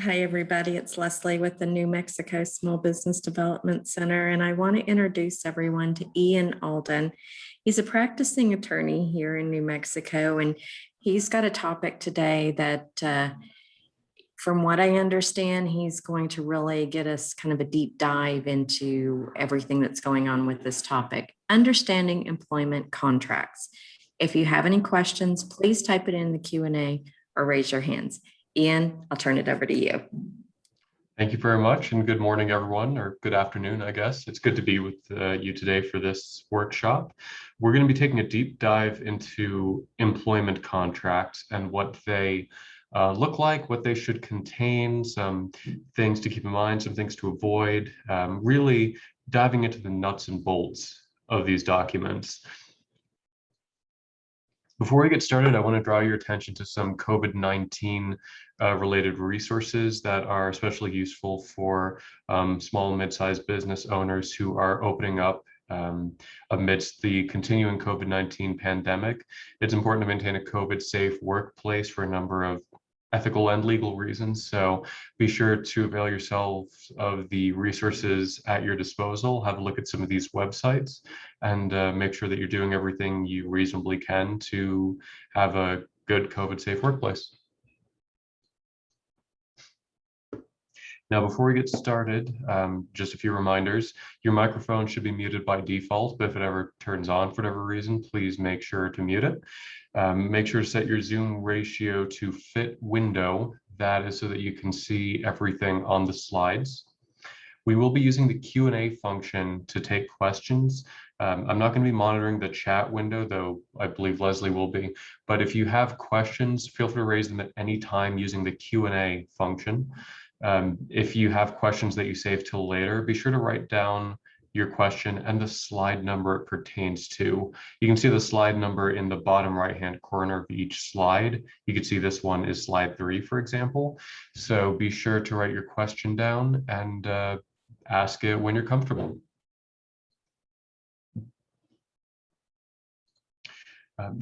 Hi, everybody. It's Leslie with the New Mexico Small Business Development Center, and I want to introduce everyone to Ian Alden. He's a practicing attorney here in New Mexico, and he's got a topic today that, from what I understand, he's going to really get us kind of a deep dive into everything that's going on with this topic, understanding employment contracts. If you have any questions, please type it in the Q&A or raise your hands. Ian, I'll turn it over to you. Thank you very much, and good morning, everyone, or good afternoon, I guess. It's good to be with you today for this workshop. We're going to be taking a deep dive into employment contracts and what they look like, what they should contain, some things to keep in mind, some things to avoid, really diving into the nuts and bolts of these documents. Before we get started, I want to draw your attention to some COVID-19 related resources that are especially useful for small and mid-sized business owners who are opening up amidst the continuing COVID-19 pandemic. It's important to maintain a COVID-safe workplace for a number of ethical and legal reasons. So be sure to avail yourselves of the resources at your disposal, have a look at some of these websites, and make sure that you're doing everything you reasonably can to have a good COVID-safe workplace. Now, before we get started, just a few reminders. Your microphone should be muted by default, but if it ever turns on for whatever reason, please make sure to mute it. Make sure to set your Zoom ratio to fit window. That is so that you can see everything on the slides. We will be using the Q&A function to take questions. I'm not going to be monitoring the chat window, though I believe Leslie will be. But if you have questions, feel free to raise them at any time using the Q&A function. If you have questions that you save till later, be sure to write down your question and the slide number it pertains to. You can see the slide number in the bottom right-hand corner of each slide. You can see this one is slide 3, for example. So be sure to write your question down and ask it when you're comfortable.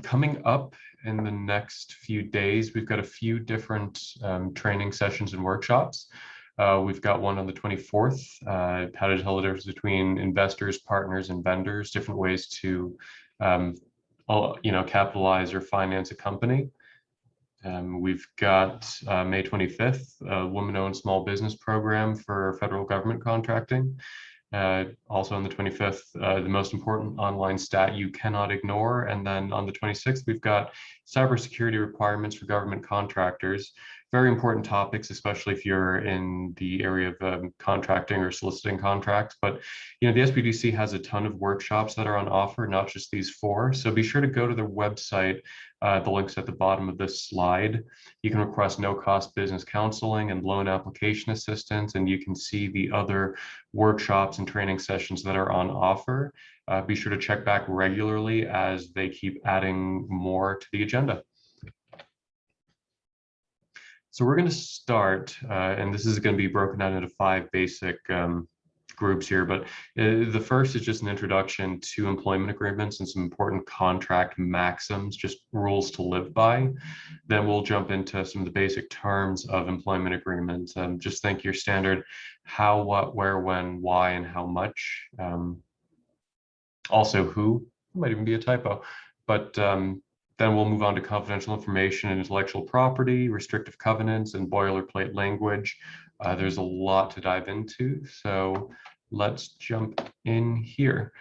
Coming up in the next few days, we've got a few different training sessions and workshops. We've got one on the 24th, how to tell the difference between investors, partners, and vendors, different ways to capitalize or finance a company. We've got May 25th, a woman-owned small business program for federal government contracting. Also on the 25th, the most important online stat you cannot ignore. And then on the 26th, we've got cybersecurity requirements for government contractors. Very important topics, especially if you're in the area of contracting or soliciting contracts. But the SBDC has a ton of workshops that are on offer, not just these 4. So be sure to go to their website. The link's at the bottom of this slide. You can request no-cost business counseling and loan application assistance, and you can see the other workshops and training sessions that are on offer. Be sure to check back regularly as they keep adding more to the agenda. So we're going to start, and this is going to be broken down into 5 basic groups here, but the first is just an introduction to employment agreements and some important contract maxims, just rules to live by. Then we'll jump into some of the basic terms of employment agreements. Just think your standard how, what, where, when, why, and how much. Also who, might even be a typo, but then we'll move on to confidential information and intellectual property, restrictive covenants, and boilerplate language. There's a lot to dive into, so let's jump in here.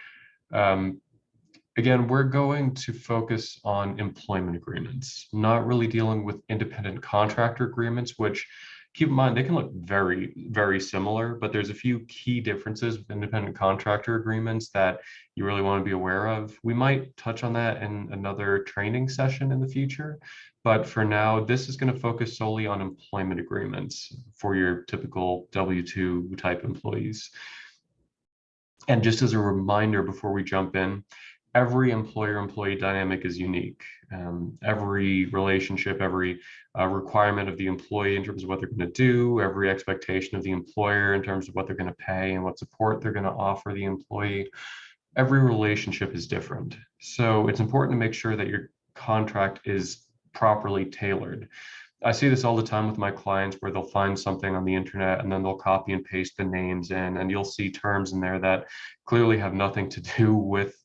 Again, we're going to focus on employment agreements, not really dealing with independent contractor agreements, which, keep in mind, they can look very, very similar, but there's a few key differences with independent contractor agreements that you really want to be aware of. We might touch on that in another training session in the future, but for now, this is going to focus solely on employment agreements for your typical W-2 type employees. And just as a reminder before we jump in, every employer-employee dynamic is unique. Every relationship, every requirement of the employee in terms of what they're going to do, every expectation of the employer in terms of what they're going to pay and what support they're going to offer the employee, every relationship is different. So it's important to make sure that your contract is properly tailored. I see this all the time with my clients where they'll find something on the internet and then they'll copy and paste the names in, and you'll see terms in there that clearly have nothing to do with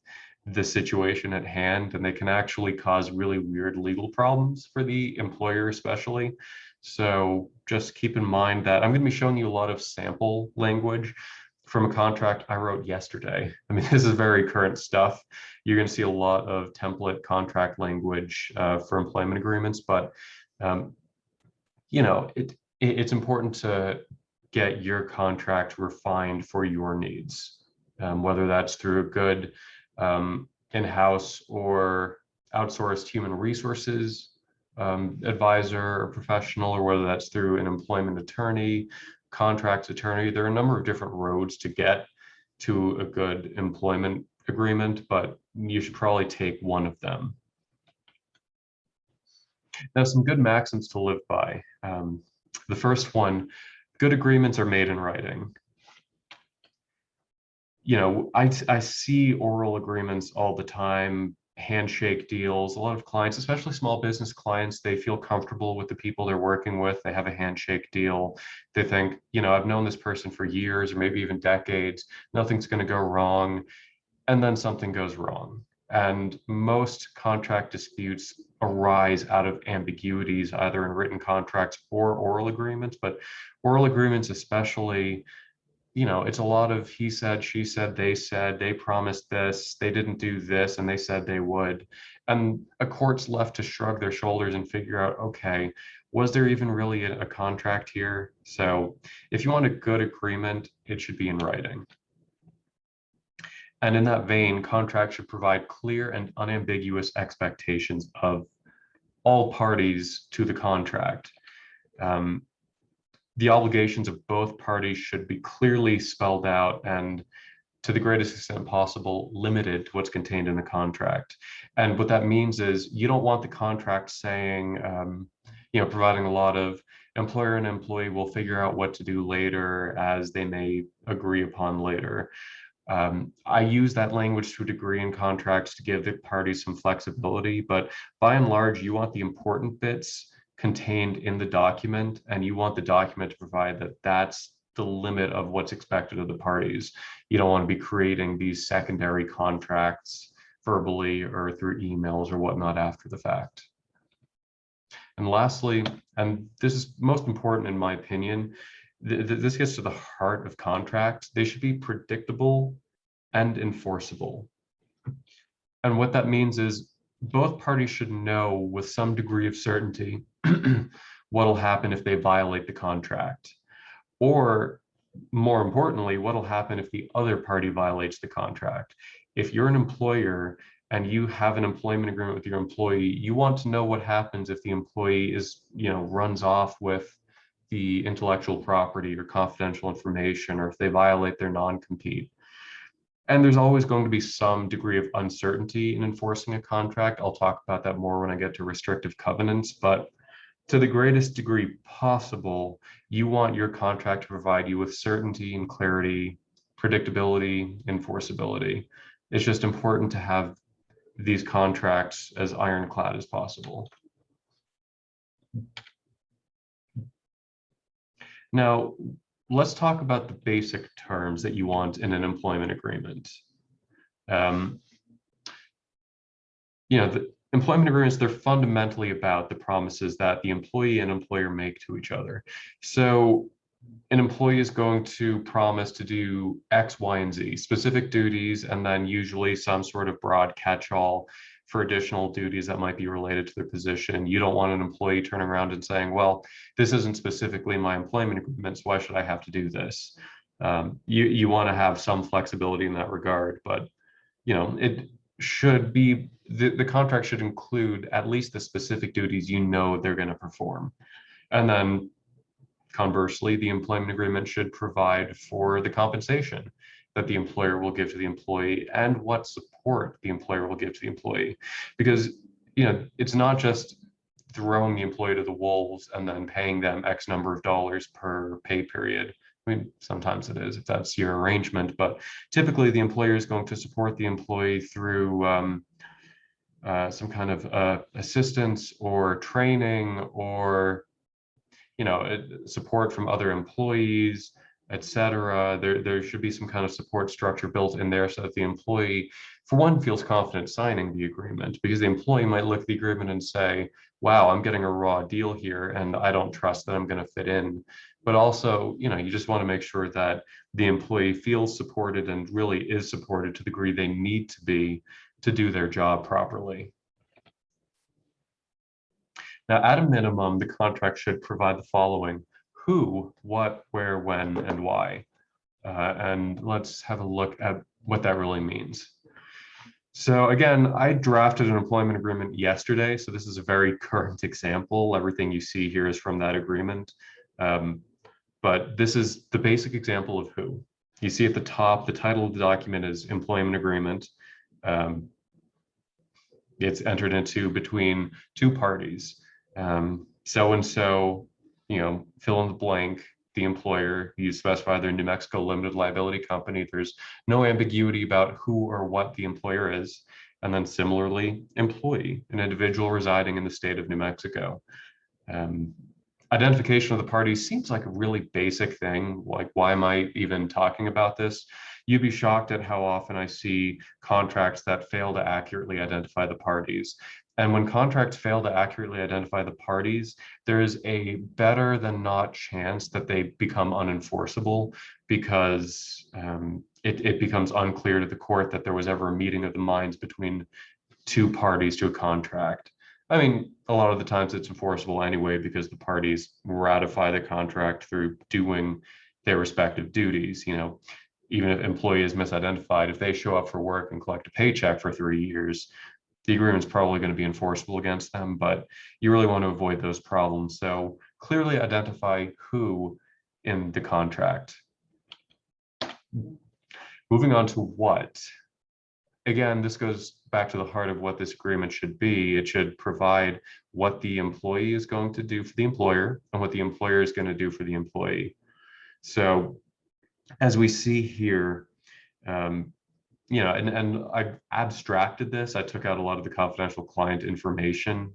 the situation at hand, and they can actually cause really weird legal problems for the employer especially. So just keep in mind that I'm going to be showing you a lot of sample language from a contract I wrote yesterday. I mean, this is very current stuff. You're going to see a lot of template contract language for employment agreements, but um, it's important to get your contract refined for your needs, whether that's through a good in-house or outsourced human resources advisor or professional, or whether that's through an employment attorney, contracts attorney. There are a number of different roads to get to a good employment agreement, but you should probably take one of them. Now, some good maxims to live by. The first one, good agreements are made in writing. I see oral agreements all the time, handshake deals. A lot of clients, especially small business clients, they feel comfortable with the people they're working with. They have a handshake deal. They think, I've known this person for years or maybe even decades. Nothing's going to go wrong. And then something goes wrong. And most contract disputes arise out of ambiguities, either in written contracts or oral agreements. But oral agreements especially, it's a lot of he said, she said, they promised this, they didn't do this, and they said they would. And a court's left to shrug their shoulders and figure out, okay, was there even really a contract here? So if you want a good agreement, it should be in writing. And in that vein, contracts should provide clear and unambiguous expectations of all parties to the contract. The obligations of both parties should be clearly spelled out and, to the greatest extent possible, limited to what's contained in the contract. And what that means is you don't want the contract saying, providing a lot of employer and employee will figure out what to do later as they may agree upon later. I use that language to a degree in contracts to give the parties some flexibility, but by and large, you want the important bits contained in the document, and you want the document to provide that that's the limit of what's expected of the parties. You don't want to be creating these secondary contracts verbally or through emails or whatnot after the fact. And lastly, and this is most important in my opinion, this gets to the heart of contracts. They should be predictable and enforceable. And what that means is both parties should know with some degree of certainty what will happen if they violate the contract, or more importantly, what will happen if the other party violates the contract. If you're an employer and you have an employment agreement with your employee, you want to know what happens if the employee runs off with the intellectual property or confidential information, or if they violate their non-compete. And there's always going to be some degree of uncertainty in enforcing a contract. I'll talk about that more when I get to restrictive covenants, but to the greatest degree possible, you want your contract to provide you with certainty and clarity, predictability, enforceability. It's just important to have these contracts as ironclad as possible. Now, let's talk about the basic terms that you want in an employment agreement. The employment agreements, they're fundamentally about the promises that the employee and employer make to each other. So an employee is going to promise to do X, Y, and Z, specific duties, and then usually some sort of broad catch-all for additional duties that might be related to their position. You don't want an employee turning around and saying, well, this isn't specifically my employment agreement, so why should I have to do this? You want to have some flexibility in that regard, but it should be, the contract should include at least the specific duties they're going to perform. And then conversely, the employment agreement should provide for the compensation that the employer will give to the employee and what support the employer will give to the employee. Because, it's not just throwing the employee to the wolves and then paying them X number of dollars per pay period. I mean, sometimes it is if that's your arrangement, but typically the employer is going to support the employee through some kind of assistance or training or support from other employees, etc. There should be some kind of support structure built in there so that the employee, for one, feels confident signing the agreement, because the employee might look at the agreement and say, wow, I'm getting a raw deal here and I don't trust that I'm going to fit in. But also, you just want to make sure that the employee feels supported and really is supported to the degree they need to be to do their job properly. Now, at a minimum, the contract should provide the following: who, what, where, when, and why. And let's have a look at what that really means. So again, I drafted an employment agreement yesterday, so this is a very current example. Everything you see here is from that agreement. But this is the basic example of who. You see at the top, the title of the document is Employment Agreement. It's entered into between two parties. So-and-so, fill in the blank, the employer, you specify their New Mexico limited liability company. There's no ambiguity about who or what the employer is. And then similarly, employee, an individual residing in the state of New Mexico. Identification of the parties seems like a really basic thing. Like, why am I even talking about this? You'd be shocked at how often I see contracts that fail to accurately identify the parties. And when contracts fail to accurately identify the parties, there is a better than not chance that they become unenforceable, because it becomes unclear to the court that there was ever a meeting of the minds between two parties to a contract. I mean, a lot of the times it's enforceable anyway, because the parties ratify the contract through doing their respective duties. Even if employee is misidentified, if they show up for work and collect a paycheck for 3 years, the agreement is probably going to be enforceable against them, but you really want to avoid those problems. So clearly identify who in the contract. Moving on to what. Again, this goes back to the heart of what this agreement should be. It should provide what the employee is going to do for the employer and what the employer is going to do for the employee. So as we see here, and I abstracted this. I took out a lot of the confidential client information.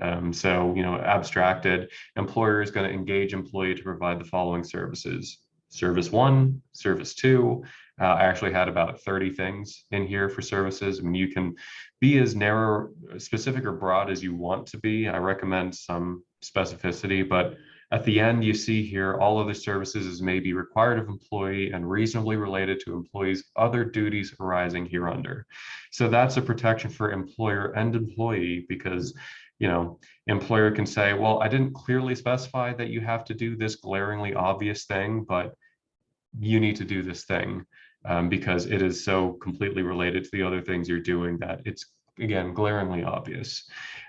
Abstracted, employer is going to engage employee to provide the following services. Service 1, service 2. I actually had about 30 things in here for services. I mean, you can be as narrow, specific, or broad as you want to be. I recommend some specificity, but at the end, you see here, all other services as may be required of employee and reasonably related to employee's other duties arising hereunder. So that's a protection for employer and employee, because employer can say, well, I didn't clearly specify that you have to do this glaringly obvious thing, but you need to do this thing because it is so completely related to the other things you're doing that it's, again, glaringly obvious.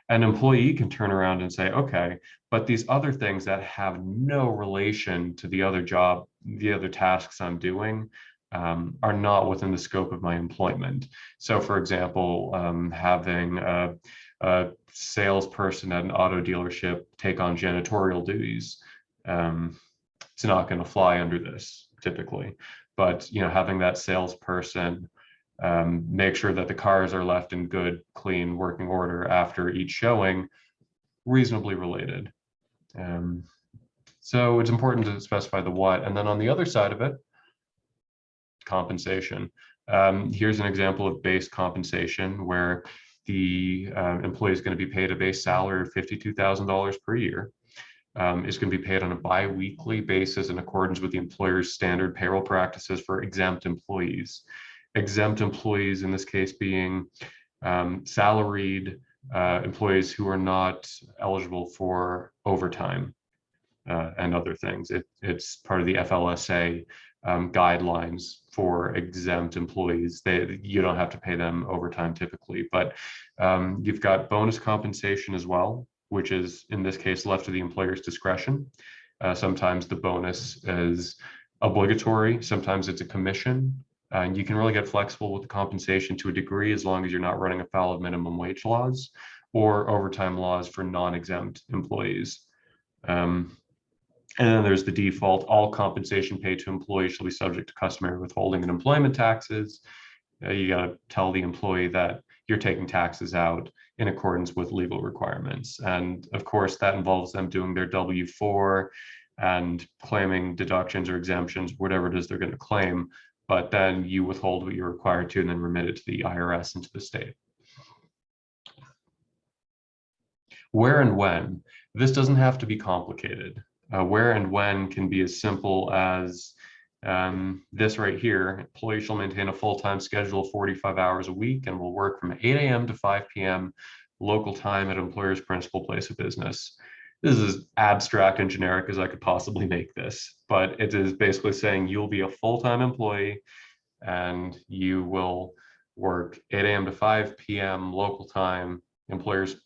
An employee can turn around and say, okay, but these other things that have no relation to the other job, the other tasks I'm doing, are not within the scope of my employment. So for example, having a salesperson at an auto dealership take on janitorial duties, it's not going to fly under this typically. But having that salesperson make sure that the cars are left in good, clean working order after each showing, reasonably related. So it's important to specify the what. And then on the other side of it, compensation. Here's an example of base compensation where the employee is going to be paid a base salary of $52,000 per year. Is going to be paid on a bi-weekly basis in accordance with the employer's standard payroll practices for exempt employees. Exempt employees in this case being salaried employees who are not eligible for overtime and other things. It's part of the FLSA guidelines for exempt employees. You don't have to pay them overtime typically, but you've got bonus compensation as well, which is in this case left to the employer's discretion. Sometimes the bonus is obligatory, sometimes it's a commission. And you can really get flexible with the compensation to a degree as long as you're not running afoul of minimum wage laws or overtime laws for non-exempt employees. And then there's the default: all compensation paid to employees shall be subject to customary withholding and employment taxes. You got to tell the employee that you're taking taxes out in accordance with legal requirements. And of course, that involves them doing their W-4 and claiming deductions or exemptions, whatever it is they're going to claim. But then you withhold what you're required to and then remit it to the IRS and to the state. Where and when. This doesn't have to be complicated. Where and when can be as simple as this right here. Employee shall maintain a full-time schedule of 45 hours a week and will work from 8 a.m. to 5 p.m. local time at employer's principal place of business. This is as abstract and generic as I could possibly make this, but it is basically saying you'll be a full-time employee and you will work 8 a.m. to 5 p.m. local time, employer's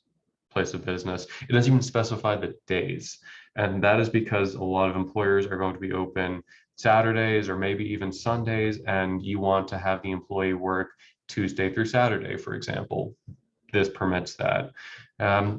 place of business. It doesn't even specify the days. And that is because a lot of employers are going to be open Saturdays or maybe even Sundays, and you want to have the employee work Tuesday through Saturday, for example. This permits that.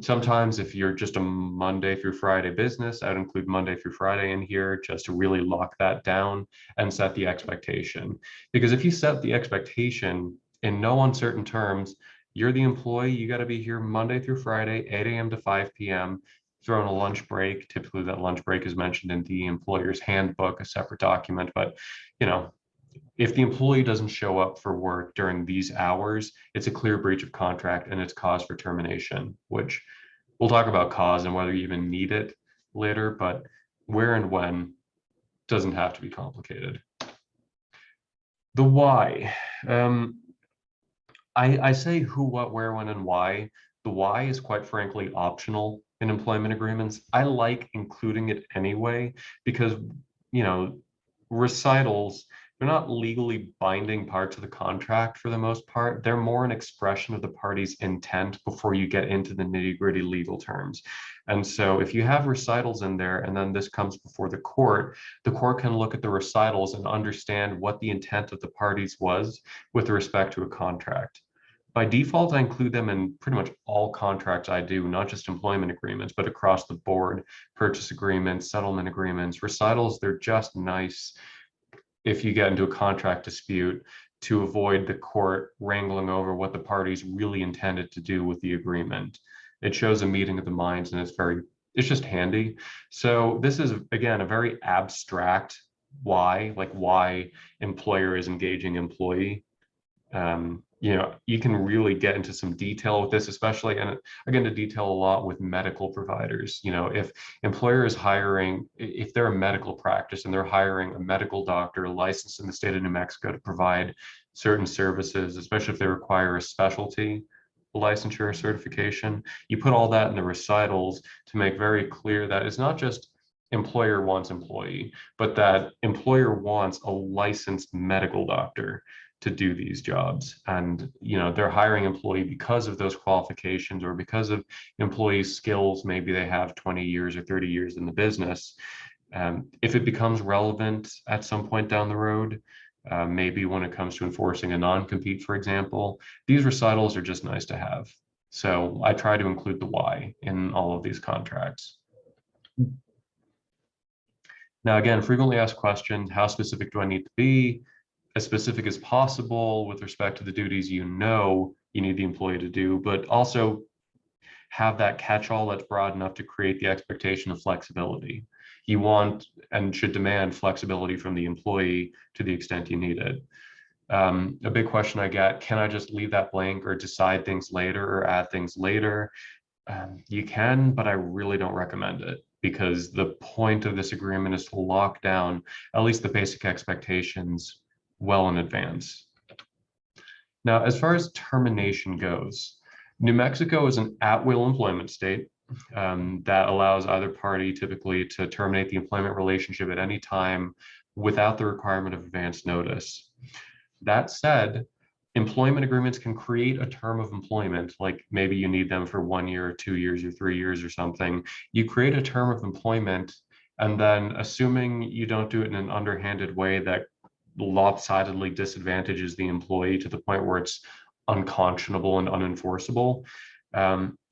Sometimes if you're just a Monday through Friday business, I would include Monday through Friday in here just to really lock that down and set the expectation. Because if you set the expectation in no uncertain terms, you're the employee, you got to be here Monday through Friday, 8 a.m. to 5 p.m., throw in a lunch break. Typically that lunch break is mentioned in the employer's handbook, a separate document, but if the employee doesn't show up for work during these hours, it's a clear breach of contract and it's cause for termination, which we'll talk about cause and whether you even need it later, but where and when doesn't have to be complicated. The why. I say who, what, where, when, and why. The why is quite frankly optional in employment agreements. I like including it anyway because, recitals, they're not legally binding parts of the contract for the most part. They're more an expression of the party's intent before you get into the nitty-gritty legal terms. And so if you have recitals in there and then this comes before the court can look at the recitals and understand what the intent of the parties was with respect to a contract. By default, I include them in pretty much all contracts I do, not just employment agreements, but across the board, purchase agreements, settlement agreements, recitals. They're just nice if you get into a contract dispute to avoid the court wrangling over what the parties really intended to do with the agreement. It shows a meeting of the minds and it's just handy. So this is, again, a very abstract why, like why employer is engaging employee. You can really get into some detail with this, especially, and again, to detail a lot with medical providers. If employer is hiring, if they're a medical practice and they're hiring a medical doctor licensed in the state of New Mexico to provide certain services, especially if they require a specialty licensure or certification, you put all that in the recitals to make very clear that it's not just employer wants employee, but that employer wants a licensed medical doctor to do these jobs. And they're hiring employee because of those qualifications or because of employees' skills. Maybe they have 20 years or 30 years in the business. If it becomes relevant at some point down the road, maybe when it comes to enforcing a non-compete, for example, these recitals are just nice to have. So I try to include the why in all of these contracts. Now, again, frequently asked questions, how specific do I need to be? As specific as possible with respect to the duties you need the employee to do, but also have that catch-all that's broad enough to create the expectation of flexibility. You want and should demand flexibility from the employee to the extent you need it. A big question I get, can I just leave that blank or decide things later or add things later? You can, but I really don't recommend it because the point of this agreement is to lock down at least the basic expectations well in advance. Now, as far as termination goes, New Mexico is an at-will employment state that allows either party typically to terminate the employment relationship at any time without the requirement of advance notice. That said, employment agreements can create a term of employment, like maybe you need them for 1 year or 2 years or 3 years or something. You create a term of employment, and then assuming you don't do it in an underhanded way that lopsidedly disadvantages the employee to the point where it's unconscionable and unenforceable,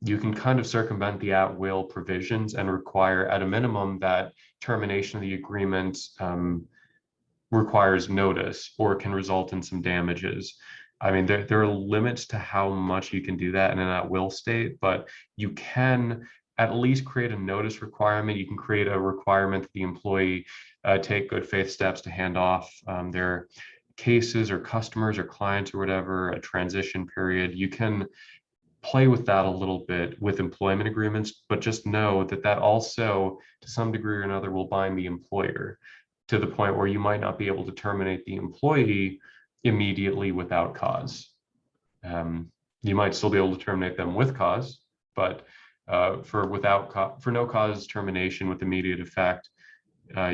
you can kind of circumvent the at-will provisions and require at a minimum that termination of the agreement requires notice or can result in some damages. I mean, there are limits to how much you can do that in an at-will state, but you can at least create a notice requirement. You can create a requirement that the employee take good faith steps to hand off their cases or customers or clients or whatever, a transition period. You can play with that a little bit with employment agreements, but just know that that also, to some degree or another, will bind the employer to the point where you might not be able to terminate the employee immediately without cause. You might still be able to terminate them with cause, but for no cause termination with immediate effect,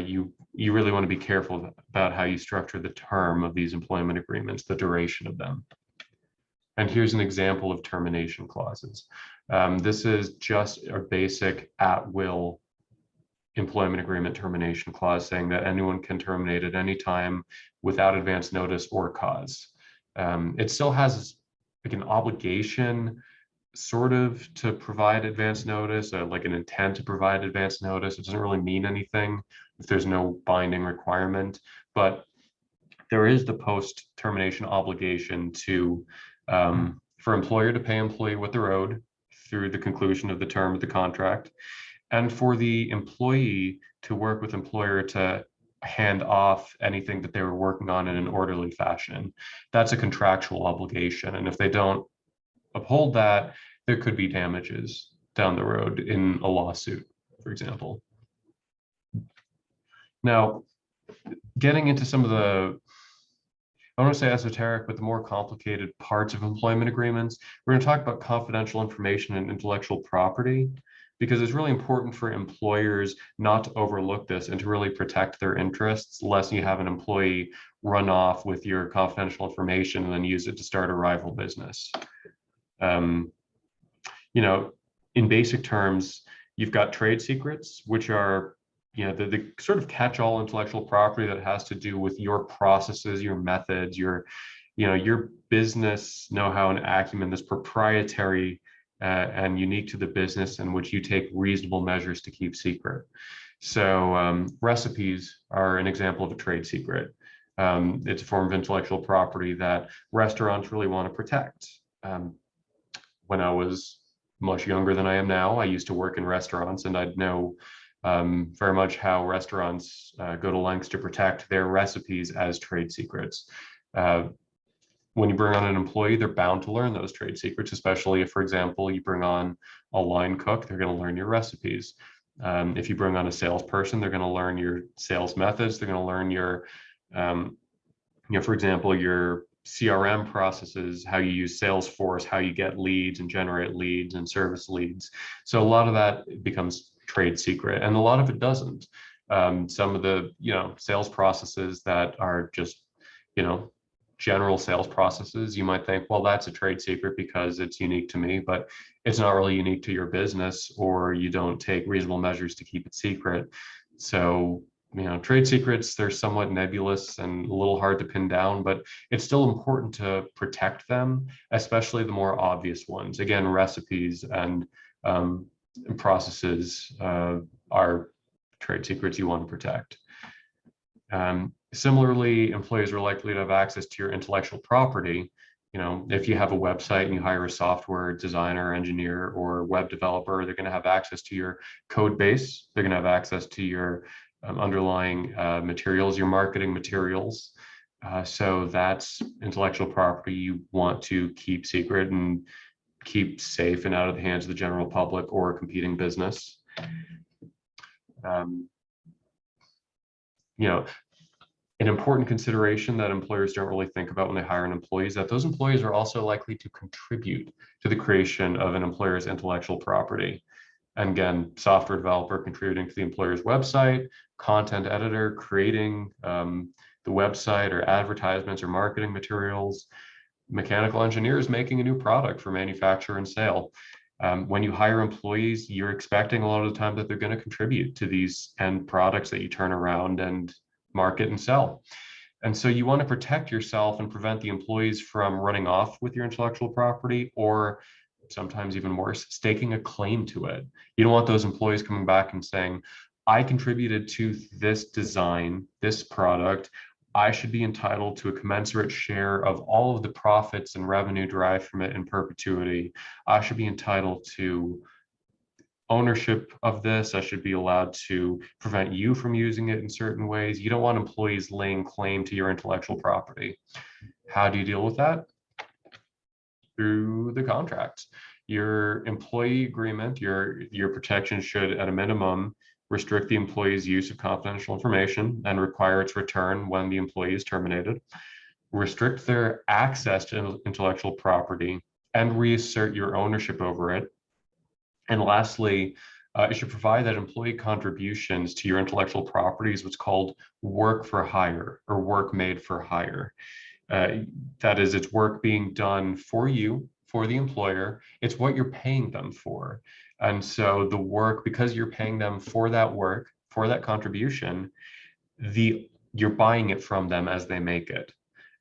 you really want to be careful about how you structure the term of these employment agreements, the duration of them. And here's an example of termination clauses. This is just a basic at-will employment agreement termination clause saying that anyone can terminate at any time without advance notice or cause. It still has like an obligation sort of to provide advance notice, like an intent to provide advance notice. It doesn't really mean anything if there's no binding requirement, but there is the post-termination obligation to for employer to pay employee what they're owed through the conclusion of the term of the contract, and for the employee to work with employer to hand off anything that they were working on in an orderly fashion. That's a contractual obligation. And if they don't uphold that, there could be damages down the road in a lawsuit, for example. Now, getting into some of the, I don't want to say esoteric, but the more complicated parts of employment agreements, we're going to talk about confidential information and intellectual property, because it's really important for employers not to overlook this and to really protect their interests, lest you have an employee run off with your confidential information and then use it to start a rival business. You know, in basic terms, you've got trade secrets, which are the sort of catch-all intellectual property that has to do with your processes, your methods, your business know-how and acumen, this proprietary and unique to the business in which you take reasonable measures to keep secret. So recipes are an example of a trade secret. It's a form of intellectual property that restaurants really want to protect. When I was much younger than I am now, I used to work in restaurants, and I'd know very much how restaurants go to lengths to protect their recipes as trade secrets. When you bring on an employee, they're bound to learn those trade secrets, especially if, for example, you bring on a line cook, they're going to learn your recipes. If you bring on a salesperson, they're going to learn your sales methods. They're going to learn your, for example, your CRM processes, how you use Salesforce, how you get leads and generate leads and service leads. So a lot of that becomes trade secret, and a lot of it doesn't. Some of the sales processes that are just general sales processes, you might think, well, that's a trade secret because it's unique to me, but it's not really unique to your business, or you don't take reasonable measures to keep it secret. So trade secrets, they're somewhat nebulous and a little hard to pin down, but it's still important to protect them, especially the more obvious ones. Again, recipes and processes are trade secrets you want to protect. Similarly, employees are likely to have access to your intellectual property. If you have a website and you hire a software designer, engineer, or web developer, they're going to have access to your code base. They're going to have access to your underlying materials, your marketing materials. So that's intellectual property you want to keep secret and keep safe and out of the hands of the general public or a competing business. An important consideration that employers don't really think about when they hire an employee is that those employees are also likely to contribute to the creation of an employer's intellectual property. And again, software developer contributing to the employer's website, content editor creating the website or advertisements or marketing materials, mechanical engineers making a new product for manufacture and sale. When you hire employees, you're expecting a lot of the time that they're going to contribute to these end products that you turn around and market and sell. And so you want to protect yourself and prevent the employees from running off with your intellectual property, or sometimes even worse, staking a claim to it. You don't want those employees coming back and saying, I contributed to this design, this product, I should be entitled to a commensurate share of all of the profits and revenue derived from it in perpetuity. I should be entitled to ownership of this. I should be allowed to prevent you from using it in certain ways. You don't want employees laying claim to your intellectual property. How do you deal with that? Through the contract. Your employee agreement, your protection should at a minimum restrict the employee's use of confidential information and require its return when the employee is terminated, restrict their access to intellectual property, and reassert your ownership over it. And lastly, it should provide that employee contributions to your intellectual property is what's called work for hire or work made for hire. That is, it's work being done for you, for the employer. It's what you're paying them for. And so the work, because you're paying them for that work, for that contribution, you're buying it from them as they make it.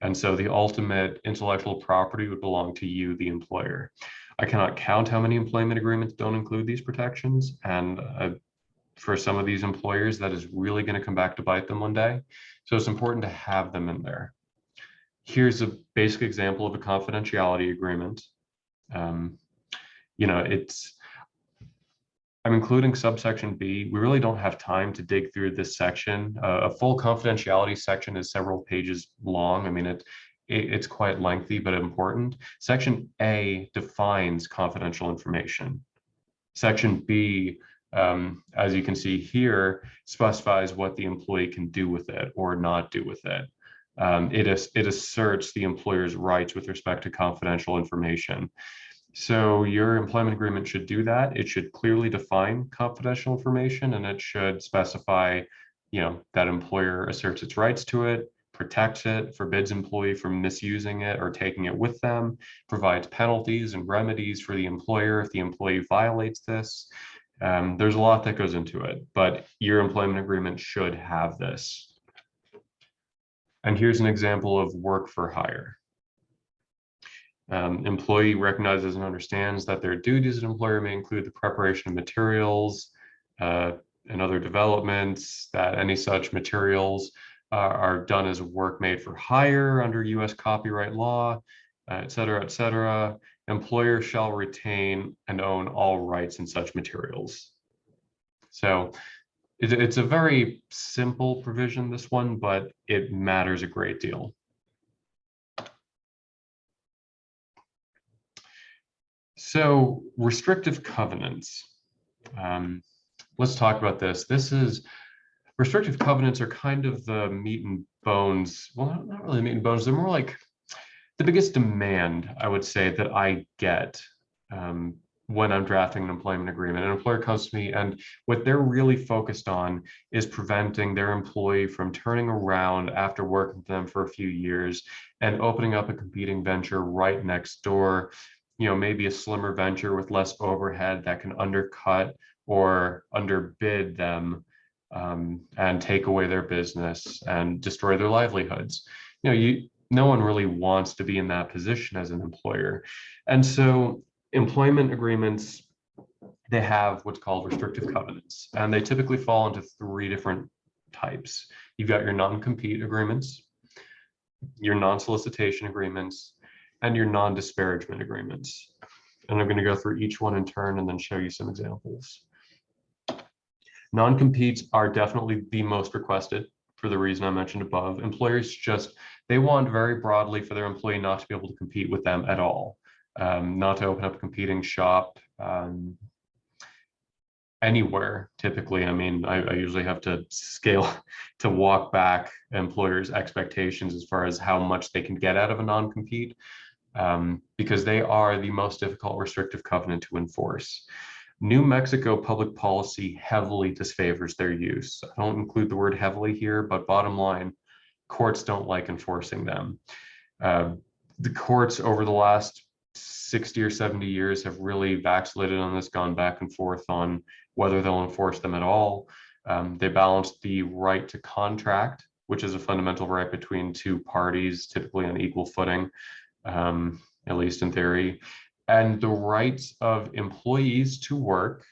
And so the ultimate intellectual property would belong to you, the employer. I cannot count how many employment agreements don't include these protections. And for some of these employers, that is really going to come back to bite them one day. So it's important to have them in there. Here's a basic example of a confidentiality agreement. I'm including subsection B. We really don't have time to dig through this section. A full confidentiality section is several pages long. I mean, it's quite lengthy, but important. Section A defines confidential information. Section B, as you can see here, specifies what the employee can do with it or not do with it. It asserts the employer's rights with respect to confidential information. So your employment agreement should do that. It should clearly define confidential information, and it should specify, that employer asserts its rights to it, protects it, forbids employee from misusing it or taking it with them, provides penalties and remedies for the employer if the employee violates this. There's a lot that goes into it, but your employment agreement should have this. And here's an example of work for hire. Employee recognizes and understands that their duties as an employer may include the preparation of materials and other developments, that any such materials are done as work made for hire under US copyright law, et cetera, et cetera. Employer shall retain and own all rights in such materials. So it's a very simple provision, this one, but it matters a great deal. So restrictive covenants. Let's talk about this. Restrictive covenants are kind of the meat and bones. Well, not really meat and bones. They're more like the biggest demand, I would say, that I get when I'm drafting an employment agreement. An employer comes to me, and what they're really focused on is preventing their employee from turning around after working with them for a few years and opening up a competing venture right next door. Maybe a slimmer venture with less overhead that can undercut or underbid them and take away their business and destroy their livelihoods. No one really wants to be in that position as an employer. And so employment agreements, they have what's called restrictive covenants, and they typically fall into three different types. You've got your non-compete agreements, your non-solicitation agreements, and your non-disparagement agreements. And I'm going to go through each one in turn and then show you some examples. Non-competes are definitely the most requested for the reason I mentioned above. Employers they want very broadly for their employee not to be able to compete with them at all, not to open up a competing shop anywhere, typically. I mean, I usually have to scale to walk back employers' expectations as far as how much they can get out of a non-compete. Because they are the most difficult restrictive covenant to enforce. New Mexico public policy heavily disfavors their use. I don't include the word heavily here, but bottom line, courts don't like enforcing them. The courts over the last 60 or 70 years have really vacillated on this, gone back and forth on whether they'll enforce them at all. They balance the right to contract, which is a fundamental right between two parties, typically on equal footing, at least in theory, and the rights of employees to work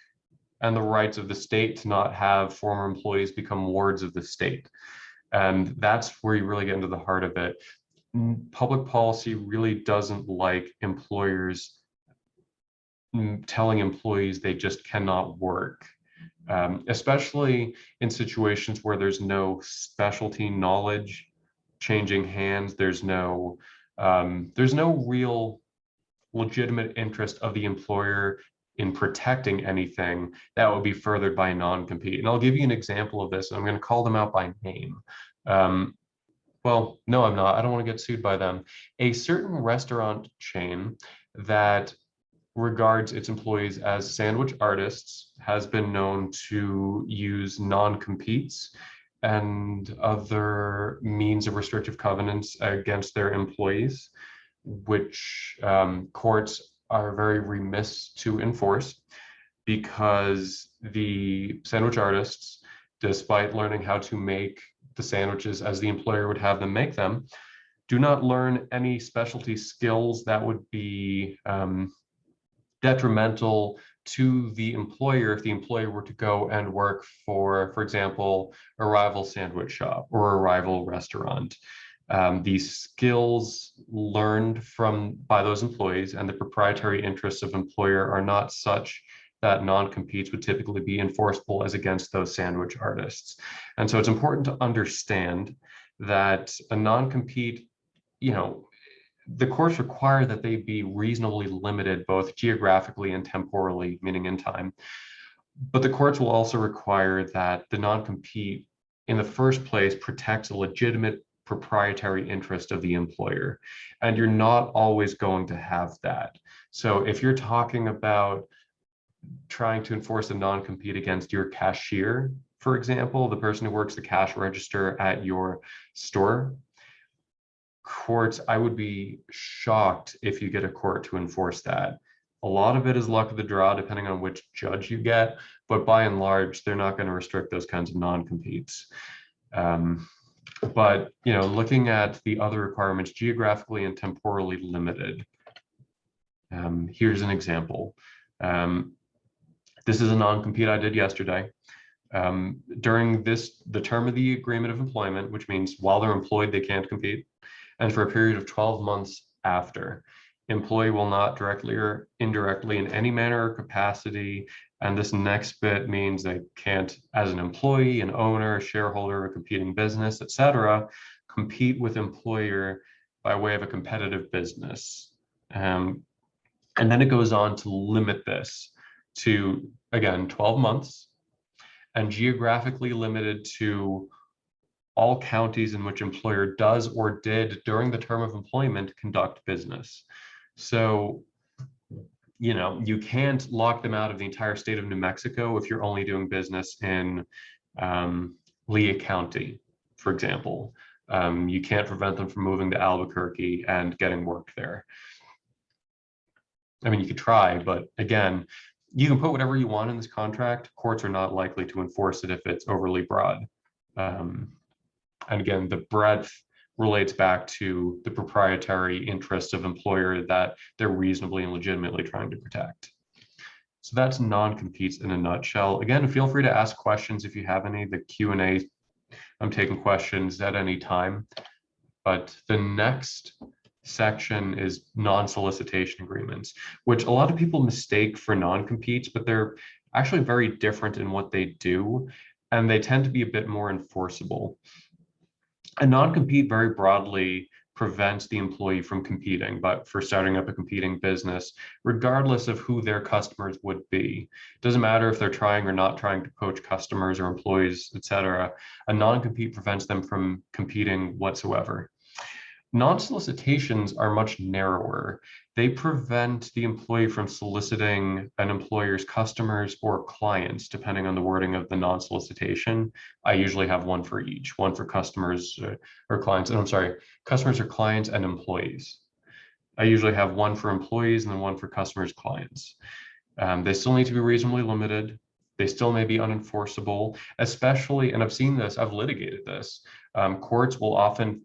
and the rights of the state to not have former employees become wards of the state. And that's where you really get into the heart of it. Public policy really doesn't like employers telling employees they just cannot work, especially in situations where there's no specialty knowledge changing hands. There's no real legitimate interest of the employer in protecting anything that would be furthered by a non-compete. And I'll give you an example of this. I'm going to call them out by name. Well, no, I'm not. I don't want to get sued by them. A certain restaurant chain that regards its employees as sandwich artists has been known to use non-competes and other means of restrictive covenants against their employees, which courts are very remiss to enforce, because the sandwich artists, despite learning how to make the sandwiches as the employer would have them make them, do not learn any specialty skills that would be detrimental to the employer if the employer were to go and work for example, a rival sandwich shop or a rival restaurant. These skills learned by those employees and the proprietary interests of employer are not such that non-competes would typically be enforceable as against those sandwich artists. And so it's important to understand that a non-compete, the courts require that they be reasonably limited, both geographically and temporally, meaning in time. But the courts will also require that the non-compete in the first place protects a legitimate proprietary interest of the employer. And you're not always going to have that. So if you're talking about trying to enforce a non-compete against your cashier, for example, the person who works the cash register at your store, courts, I would be shocked if you get a court to enforce that. A lot of it is luck of the draw, depending on which judge you get, but by and large, they're not going to restrict those kinds of non-competes. But looking at the other requirements, geographically and temporally limited. Here's an example. This is a non-compete I did yesterday. During the term of the agreement of employment, which means while they're employed, they can't compete, and for a period of 12 months after, employee will not directly or indirectly in any manner or capacity, and this next bit means they can't, as an employee, an owner, a shareholder, a competing business, etc., compete with employer by way of a competitive business. And then it goes on to limit this to, again, 12 months and geographically limited to all counties in which employer does or did during the term of employment conduct business. So, you can't lock them out of the entire state of New Mexico if you're only doing business in Lea County, for example. You can't prevent them from moving to Albuquerque and getting work there. I mean, you could try, but again, you can put whatever you want in this contract. Courts are not likely to enforce it if it's overly broad. And again, the breadth relates back to the proprietary interests of employer that they're reasonably and legitimately trying to protect. So that's non-competes in a nutshell. Again, feel free to ask questions if you have any. The Q&A, I'm taking questions at any time. But the next section is non-solicitation agreements, which a lot of people mistake for non-competes, but they're actually very different in what they do, and they tend to be a bit more enforceable. A non-compete very broadly prevents the employee from competing, but for starting up a competing business, regardless of who their customers would be. It doesn't matter if they're trying or not trying to poach customers or employees, etc. A non-compete prevents them from competing whatsoever. Non-solicitations are much narrower. They prevent the employee from soliciting an employer's customers or clients, depending on the wording of the non-solicitation. I usually have one for each, one for customers or clients, and I'm sorry, customers or clients and employees. I usually have one for employees and then one for customers, clients. They still need to be reasonably limited. They still may be unenforceable, especially, and I've seen this, I've litigated this, courts will often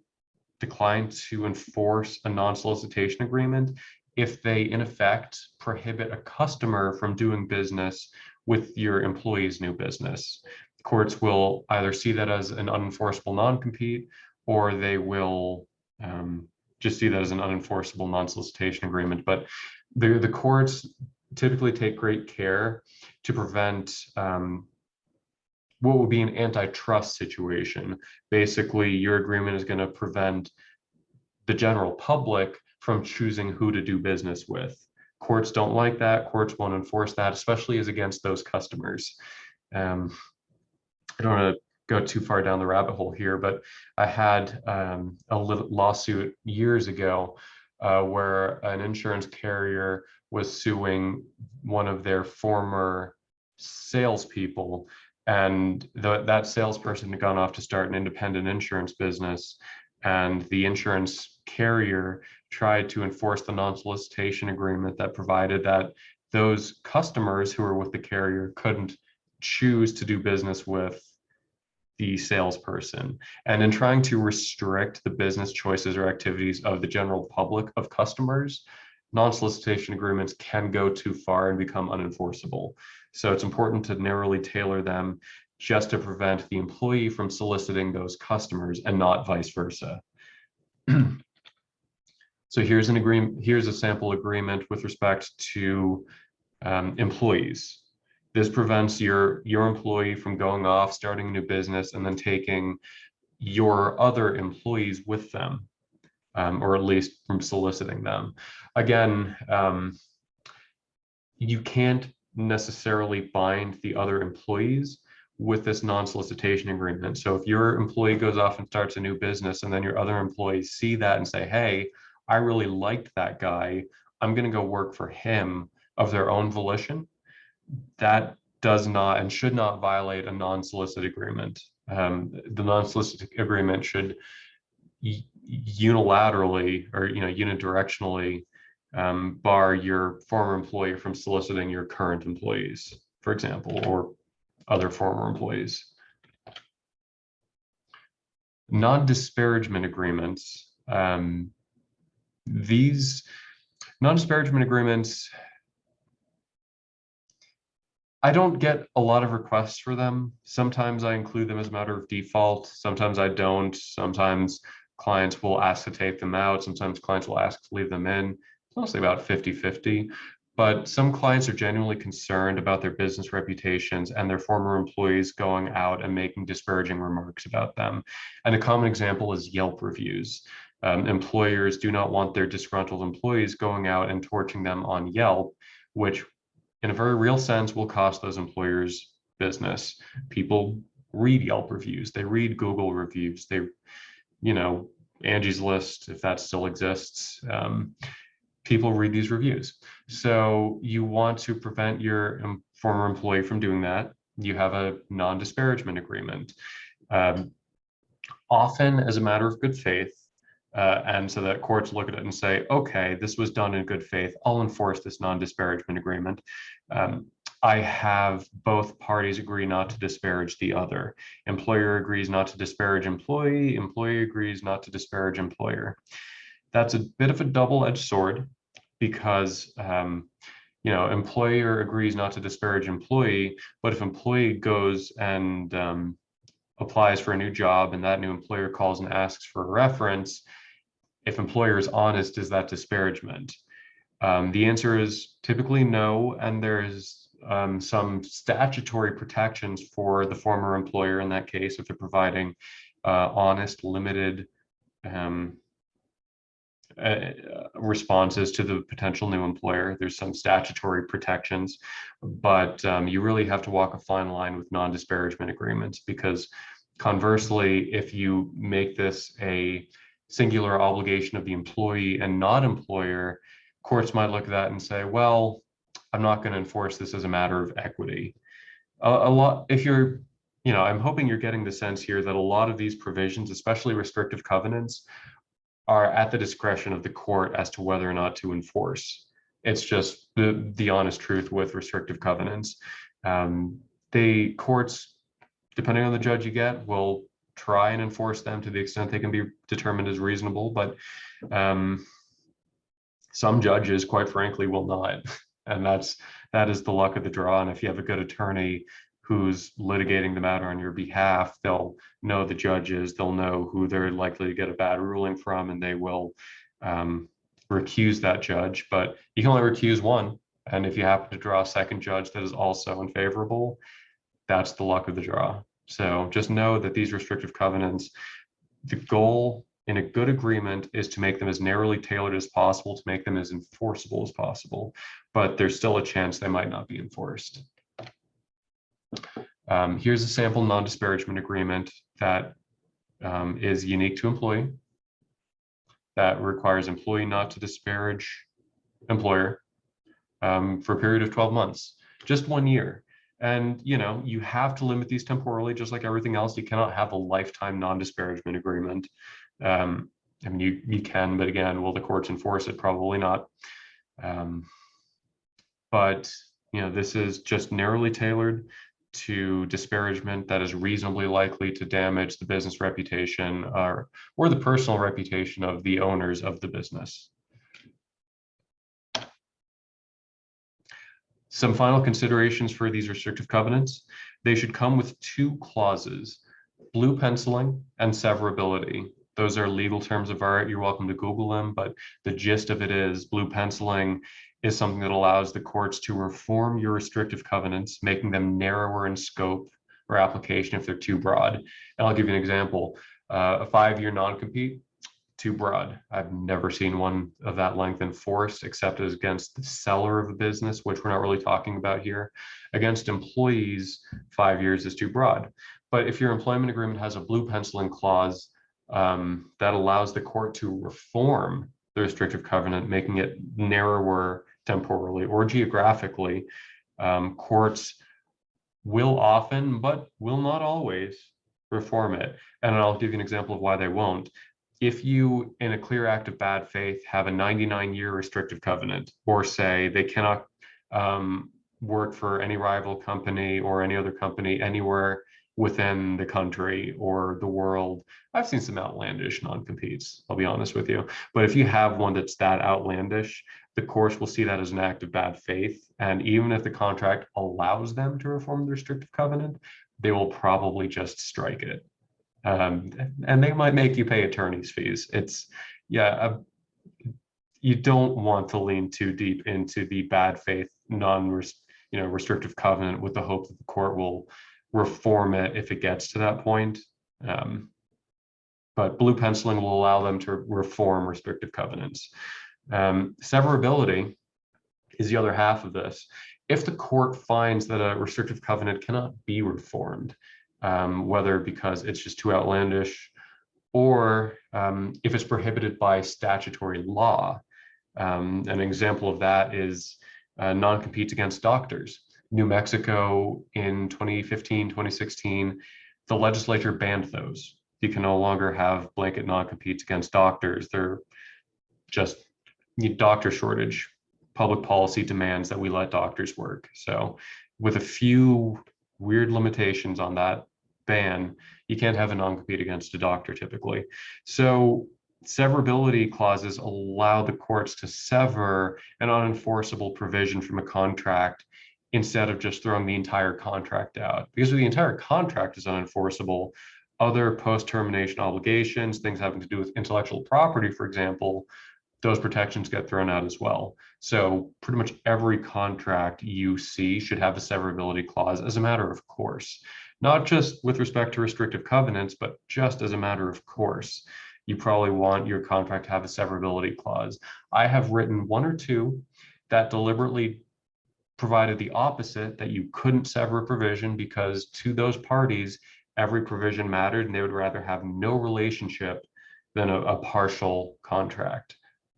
decline to enforce a non-solicitation agreement if they, in effect, prohibit a customer from doing business with your employee's new business. courts will either see that as an unenforceable non-compete, or they will just see that as an unenforceable non-solicitation agreement. But the courts typically take great care to prevent what would be an antitrust situation. Basically, your agreement is going to prevent the general public from choosing who to do business with. Courts don't like that. Courts won't enforce that, especially as against those customers. I don't want to go too far down the rabbit hole here, but I had a lawsuit years ago where an insurance carrier was suing one of their former salespeople, and that salesperson had gone off to start an independent insurance business, and the insurance carrier tried to enforce the non-solicitation agreement that provided that those customers who were with the carrier couldn't choose to do business with the salesperson. And in trying to restrict the business choices or activities of the general public of customers, non-solicitation agreements can go too far and become unenforceable. So it's important to narrowly tailor them just to prevent the employee from soliciting those customers and not vice versa. So here's an agreement. Here's a sample agreement with respect to employees. This prevents your employee from going off, starting a new business, and then taking your other employees with them, or at least from soliciting them. Again, you can't necessarily bind the other employees with this non-solicitation agreement. So if your employee goes off and starts a new business, and then your other employees see that and say, hey, I really liked that guy, I'm going to go work for him of their own volition, that does not and should not violate a non-solicit agreement. The non-solicit agreement should unilaterally or unidirectionally bar your former employee from soliciting your current employees, for example, or other former employees. Non-disparagement agreements. These non-disparagement agreements, I don't get a lot of requests for them. Sometimes I include them as a matter of default. Sometimes I don't. Sometimes clients will ask to take them out. Sometimes clients will ask to leave them in. It's mostly about 50-50. But some clients are genuinely concerned about their business reputations and their former employees going out and making disparaging remarks about them. And a common example is Yelp reviews. Employers do not want their disgruntled employees going out and torching them on Yelp, which in a very real sense will cost those employers business. People read Yelp reviews, they read Google reviews, they, Angie's List, if that still exists, people read these reviews. So you want to prevent your former employee from doing that. You have a non-disparagement agreement. Often as a matter of good faith, and so that courts look at it and say, okay, this was done in good faith, I'll enforce this non-disparagement agreement. I have both parties agree not to disparage the other. Employer agrees not to disparage employee, employee agrees not to disparage employer. That's a bit of a double-edged sword because employer agrees not to disparage employee, but if employee goes and applies for a new job and that new employer calls and asks for a reference, if employer is honest, is that disparagement? The answer is typically no, and there's some statutory protections for the former employer in that case if they're providing honest, limited responses to the potential new employer. There's some statutory protections, but you really have to walk a fine line with non-disparagement agreements, because conversely, if you make this a singular obligation of the employee and not employer, courts might look at that and say, well, I'm not going to enforce this as a matter of equity. I'm hoping you're getting the sense here that a lot of these provisions, especially restrictive covenants, are at the discretion of the court as to whether or not to enforce. It's just the honest truth with restrictive covenants. The courts, depending on the judge you get, will try and enforce them to the extent they can be determined as reasonable, but some judges, quite frankly, will not. And that is the luck of the draw. And if you have a good attorney, who's litigating the matter on your behalf. They'll know the judges, they'll know who they're likely to get a bad ruling from, and they will recuse that judge. But you can only recuse one. And if you happen to draw a second judge that is also unfavorable, that's the luck of the draw. So just know that these restrictive covenants, the goal in a good agreement is to make them as narrowly tailored as possible, to make them as enforceable as possible, but there's still a chance they might not be enforced. Here's a sample non-disparagement agreement that is unique to employee, that requires employee not to disparage employer for a period of 12 months, just 1 year. And, you know, you have to limit these temporally, just like everything else. You cannot have a lifetime non-disparagement agreement. I mean, you can, but again, will the courts enforce it? Probably not. But, you know, this is just narrowly tailored to disparagement that is reasonably likely to damage the business reputation or the personal reputation of the owners of the business. Some final considerations for these restrictive covenants: they should come with 2 clauses, blue penciling and severability. Those are legal terms of art. You're welcome to Google them, but the gist of it is blue penciling is something that allows the courts to reform your restrictive covenants, making them narrower in scope or application if they're too broad. And I'll give you an example. A 5-year non-compete, too broad. I've never seen one of that length enforced except as against the seller of a business, which we're not really talking about here. Against employees, 5 years is too broad. But if your employment agreement has a blue penciling clause that allows the court to reform the restrictive covenant, making it narrower temporally or geographically, courts will often, but will not always, reform it. And I'll give you an example of why they won't. If you, in a clear act of bad faith, have a 99-year restrictive covenant, or say they cannot work for any rival company or any other company anywhere within the country or the world. I've seen some outlandish non-competes, I'll be honest with you. But if you have one that's that outlandish, the courts will see that as an act of bad faith. And even if the contract allows them to reform the restrictive covenant, they will probably just strike it. And they might make you pay attorney's fees. It's, yeah, you don't want to lean too deep into the bad faith restrictive covenant with the hope that the court will reform it if it gets to that point. But blue penciling will allow them to reform restrictive covenants. Severability is the other half of this. If the court finds that a restrictive covenant cannot be reformed, whether because it's just too outlandish or if it's prohibited by statutory law. An example of that is non-competes against doctors. New Mexico in 2015, 2016, the legislature banned those. You can no longer have blanket non-competes against doctors. They're just doctor shortage. Public policy demands that we let doctors work. So with a few weird limitations on that ban, you can't have a non-compete against a doctor typically. So severability clauses allow the courts to sever an unenforceable provision from a contract instead of just throwing the entire contract out. Because if the entire contract is unenforceable, other post-termination obligations, things having to do with intellectual property, for example, those protections get thrown out as well. So pretty much every contract you see should have a severability clause as a matter of course, not just with respect to restrictive covenants, but just as a matter of course. You probably want your contract to have a severability clause. I have written 1 or 2 that deliberately provided the opposite, that you couldn't sever a provision because to those parties, every provision mattered and they would rather have no relationship than a partial contract.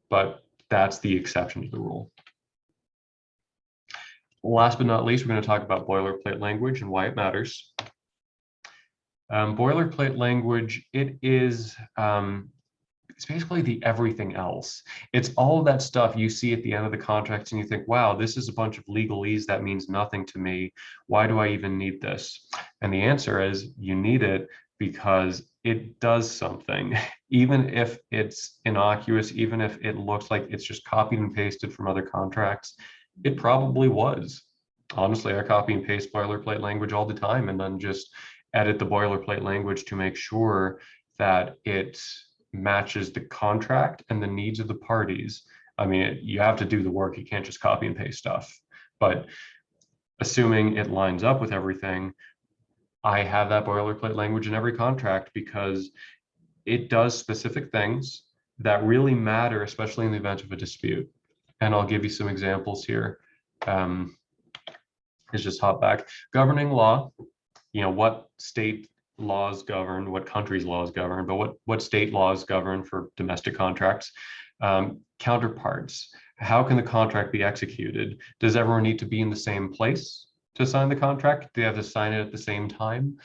But that's the exception to the rule. Last but not least, we're going to talk about boilerplate language and why it matters. Boilerplate language, it's basically the everything else. It's all of that stuff you see at the end of the contract and you think, wow, this is a bunch of legalese that means nothing to me. Why do I even need this? And the answer is you need it because it does something. Even if it's innocuous, even if it looks like it's just copied and pasted from other contracts, it probably was. Honestly, I copy and paste boilerplate language all the time and then just edit the boilerplate language to make sure that it matches the contract and the needs of the parties. I mean, you have to do the work. You can't just copy and paste stuff. But assuming it lines up with everything, I have that boilerplate language in every contract because it does specific things that really matter, especially in the event of a dispute. And I'll give you some examples here. Let's just hop back. Governing law, what state laws govern, what country's laws govern, but what state laws govern for domestic contracts. Counterparts, how can the contract be executed? Does everyone need to be in the same place to sign the contract? Do they have to sign it at the same time?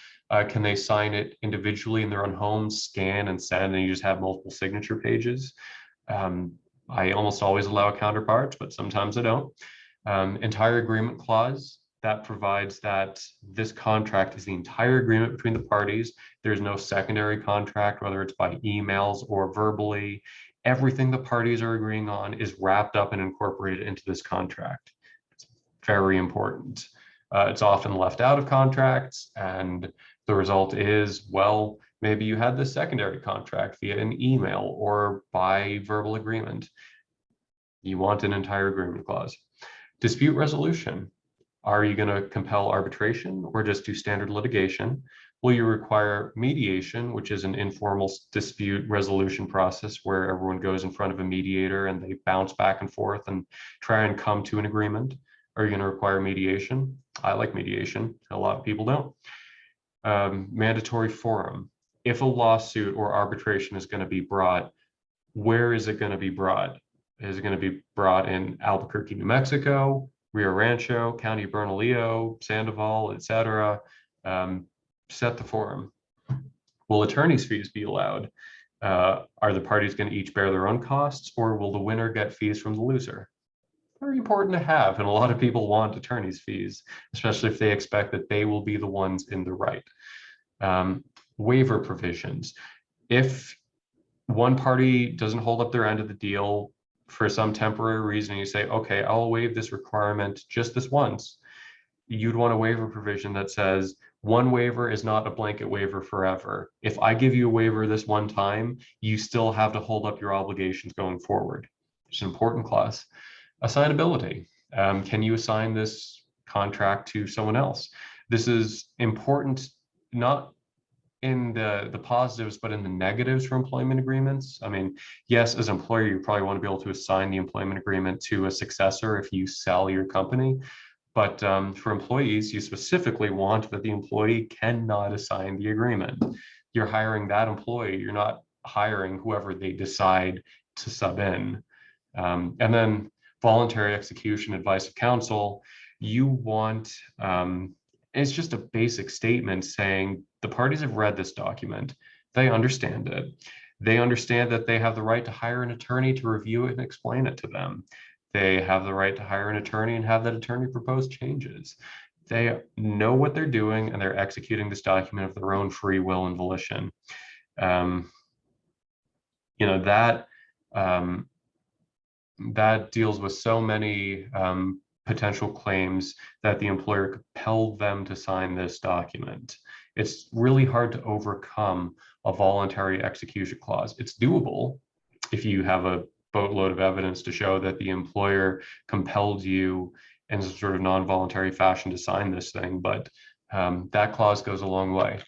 Can they sign it individually in their own home, scan and send, and you just have multiple signature pages? I almost always allow counterparts, but sometimes I don't. Entire agreement clause, that provides that this contract is the entire agreement between the parties. There's no secondary contract, whether it's by emails or verbally. Everything the parties are agreeing on is wrapped up and incorporated into this contract. It's very important. It's often left out of contracts, and the result is, well, maybe you had this secondary contract via an email or by verbal agreement. You want an entire agreement clause. Dispute resolution. Are you going to compel arbitration or just do standard litigation? Will you require mediation, which is an informal dispute resolution process where everyone goes in front of a mediator and they bounce back and forth and try and come to an agreement? Are you going to require mediation? I like mediation. A lot of people don't. Mandatory forum. If a lawsuit or arbitration is going to be brought, where is it going to be brought? Is it going to be brought in Albuquerque, New Mexico, Rio Rancho, County of Bernalillo, Sandoval, etc.? Set the forum. Will attorney's fees be allowed? Are the parties going to each bear their own costs, or will the winner get fees from the loser? Very important to have, and a lot of people want attorney's fees, especially if they expect that they will be the ones in the right. Waiver provisions. If one party doesn't hold up their end of the deal for some temporary reason, you say, okay, I'll waive this requirement just this once. You'd want a waiver provision that says one waiver is not a blanket waiver forever. If I give you a waiver this one time, you still have to hold up your obligations going forward. It's an important clause. Assignability. Can you assign this contract to someone else? This is important, not in the positives, but in the negatives for employment agreements. I mean, yes, as an employer, you probably want to be able to assign the employment agreement to a successor if you sell your company. But for employees, you specifically want that the employee cannot assign the agreement. You're hiring that employee. You're not hiring whoever they decide to sub in. And then voluntary execution, advice of counsel. You want, it's just a basic statement saying the parties have read this document. They understand it. They understand that they have the right to hire an attorney to review it and explain it to them. They have the right to hire an attorney and have that attorney propose changes. They know what they're doing and they're executing this document of their own free will and volition. That deals with so many potential claims that the employer compelled them to sign this document. It's really hard to overcome a voluntary execution clause. It's doable if you have a boatload of evidence to show that the employer compelled you in some sort of non-voluntary fashion to sign this thing, but that clause goes a long way.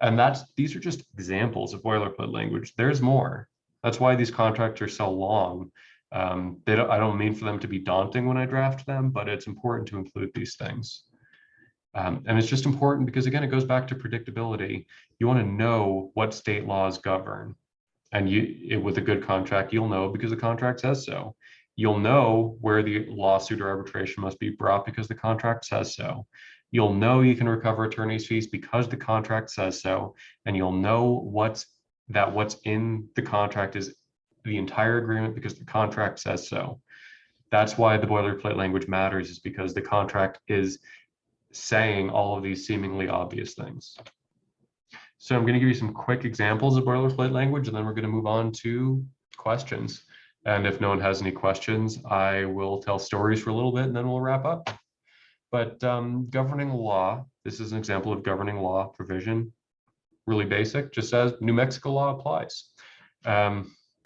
And these are just examples of boilerplate language. There's more. That's why these contracts are so long. I don't mean for them to be daunting when I draft them, but it's important to include these things. And it's just important because, again, it goes back to predictability. You want to know what state laws govern. And with a good contract, you'll know because the contract says so. You'll know where the lawsuit or arbitration must be brought because the contract says so. You'll know you can recover attorney's fees because the contract says so. And you'll know what's in the contract is the entire agreement because the contract says so. That's why the boilerplate language matters, is because the contract is saying all of these seemingly obvious things. So I'm going to give you some quick examples of boilerplate language, and then we're going to move on to questions. And if no one has any questions, I will tell stories for a little bit, and then we'll wrap up. But governing law, this is an example of governing law provision, really basic, just says New Mexico law applies.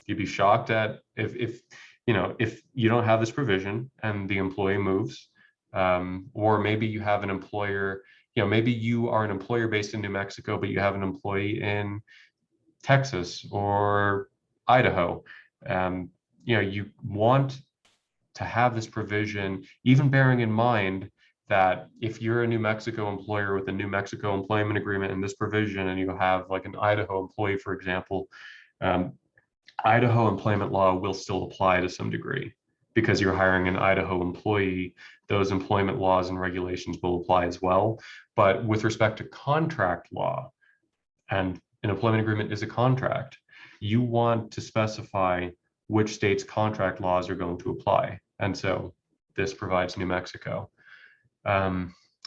You'd be shocked at if you don't have this provision and the employee moves, or maybe you have an employer, maybe you are an employer based in New Mexico, but you have an employee in Texas or Idaho. You want to have this provision, even bearing in mind that if you're a New Mexico employer with a New Mexico employment agreement in this provision, and you have like an Idaho employee, for example, Idaho employment law will still apply to some degree because you're hiring an Idaho employee. Those employment laws and regulations will apply as well. But with respect to contract law, and an employment agreement is a contract, you want to specify which state's contract laws are going to apply. And so this provides New Mexico.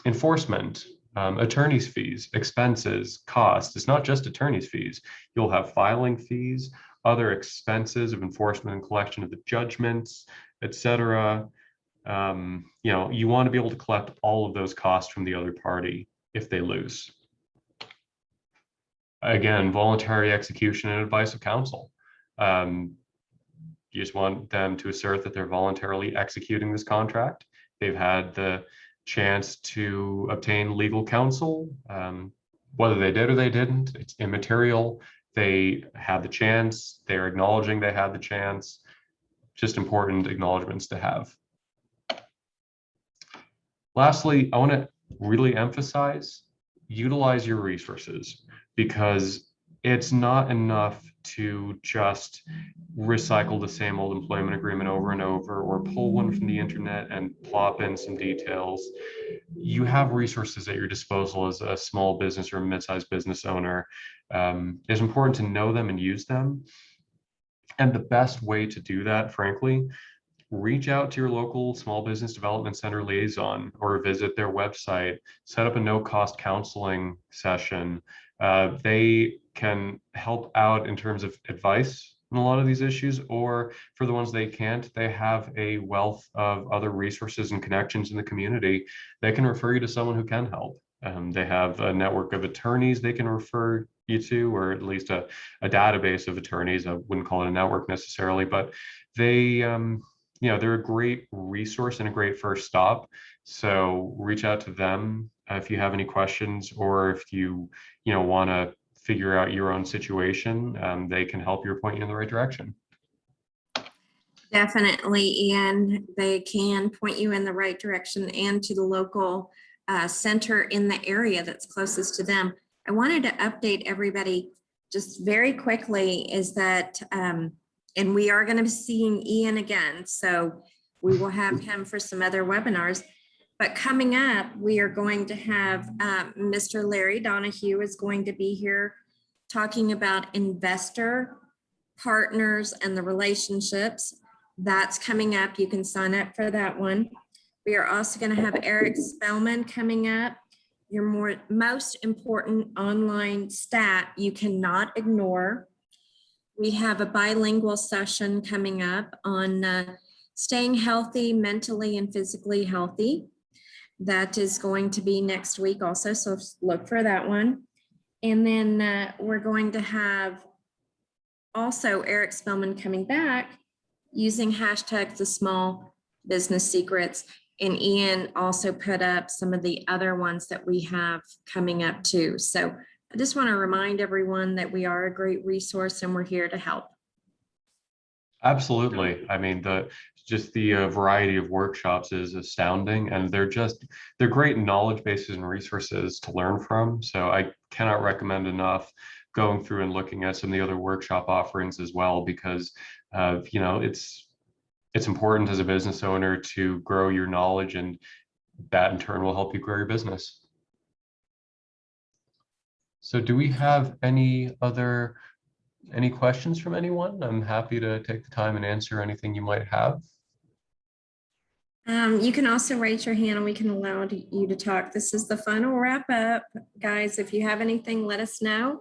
Enforcement, attorney's fees, expenses, costs. It's not just attorney's fees. You'll have filing fees, other expenses of enforcement and collection of the judgments, etc. You want to be able to collect all of those costs from the other party if they lose. Again, voluntary execution and advice of counsel. You just want them to assert that they're voluntarily executing this contract. They've had the chance to obtain legal counsel. Whether they did or they didn't, it's immaterial. They had the chance. They're acknowledging they had the chance. Just important acknowledgements to have. Lastly, I want to really emphasize, utilize your resources, because it's not enough to just recycle the same old employment agreement over and over, or pull one from the internet and plop in some details. You have resources at your disposal as a small business or a mid-sized business owner. It's important to know them and use them. And the best way to do that, frankly, reach out to your local small business development center liaison or visit their website, set up a no-cost counseling session. They can help out in terms of advice on a lot of these issues, or for the ones they can't, they have a wealth of other resources and connections in the community. They can refer you to someone who can help. They have a network of attorneys they can refer you to, or at least a database of attorneys. I wouldn't call it a network necessarily, but they, they're a great resource and a great first stop. So reach out to them if you have any questions, or if you want to figure out your own situation. They can help you, point you in the right direction. Definitely, Ian. They can point you in the right direction and to the local center in the area that's closest to them. I wanted to update everybody just very quickly is that, and we are going to be seeing Ian again, so we will have him for some other webinars. But coming up, we are going to have Mr. Larry Donahue is going to be here talking about investor partners and the relationships. That's coming up. You can sign up for that one. We are also going to have Eric Spellman coming up. Your most important online stat you cannot ignore. We have a bilingual session coming up on staying healthy, mentally and physically healthy. That is going to be next week also, so look for that one. And then we're going to have also Eric Spellman coming back using hashtags the small business secrets. And Ian also put up some of the other ones that we have coming up too. So I just want to remind everyone that we are a great resource and we're here to help. Absolutely. I mean, the variety of workshops is astounding, and they're great knowledge bases and resources to learn from. So I cannot recommend enough going through and looking at some of the other workshop offerings as well, because it's important as a business owner to grow your knowledge, and that in turn will help you grow your business. So do we have any questions from anyone? I'm happy to take the time and answer anything you might have. You can also raise your hand and we can allow you to talk. This is the final wrap up. Guys, if you have anything, let us know.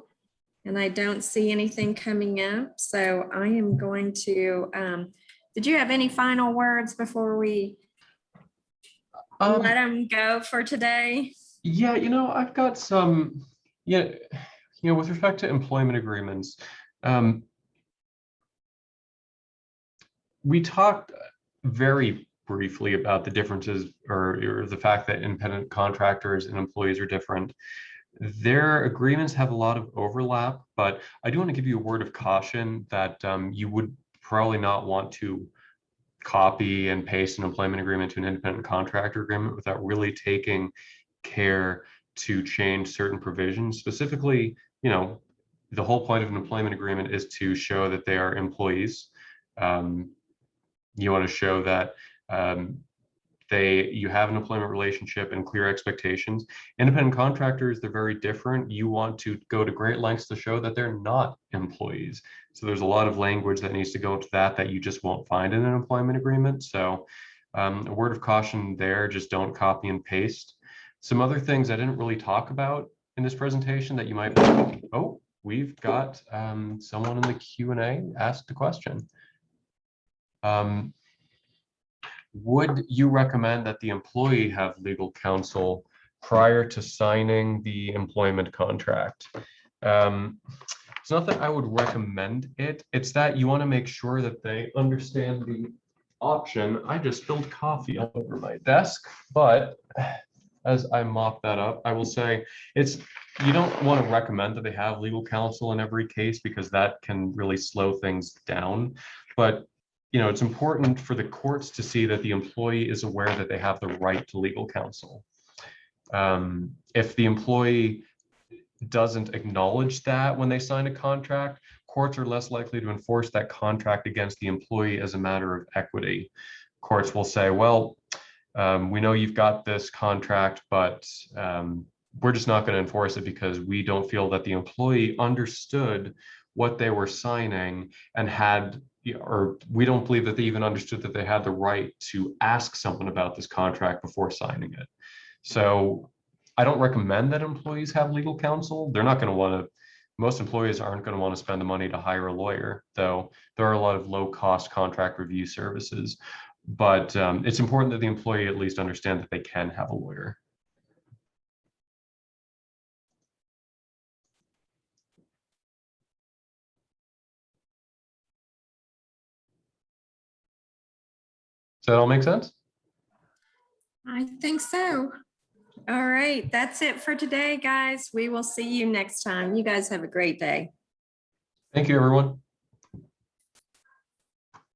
And I don't see anything coming up. So I am going to, did you have any final words before we? let them go for today? Yeah, I've got some, with respect to employment agreements, we talked very briefly about the differences or the fact that independent contractors and employees are different. Their agreements have a lot of overlap, but I do want to give you a word of caution that you would probably not want to copy and paste an employment agreement to an independent contractor agreement without really taking care to change certain provisions. Specifically, the whole point of an employment agreement is to show that they are employees. You want to show that you have an employment relationship and clear expectations. Independent contractors, they're very different. You want to go to great lengths to show that they're not employees. So there's a lot of language that needs to go into that you just won't find in an employment agreement. So a word of caution there, just don't copy and paste. Some other things I didn't really talk about in this presentation that you might, oh, we've got someone in the Q&A asked a question. Would you recommend that the employee have legal counsel prior to signing the employment contract? It's not that I would recommend it. It's that you want to make sure that they understand the option. I just spilled coffee all over my desk, but as I mop that up, I will say you don't want to recommend that they have legal counsel in every case because that can really slow things down. But it's important for the courts to see that the employee is aware that they have the right to legal counsel. If the employee doesn't acknowledge that when they sign a contract, courts are less likely to enforce that contract against the employee as a matter of equity. Courts will say, well, we know you've got this contract, but we're just not going to enforce it because we don't feel that the employee understood what they were signing and or we don't believe that they even understood that they had the right to ask someone about this contract before signing it. So I don't recommend that employees have legal counsel. They're not going to want to, most employees aren't going to want to spend the money to hire a lawyer, though there are a lot of low-cost contract review services. But it's important that the employee at least understand that they can have a lawyer. Does that all make sense? I think so. All right, that's it for today, guys. We will see you next time. You guys have a great day. Thank you, everyone.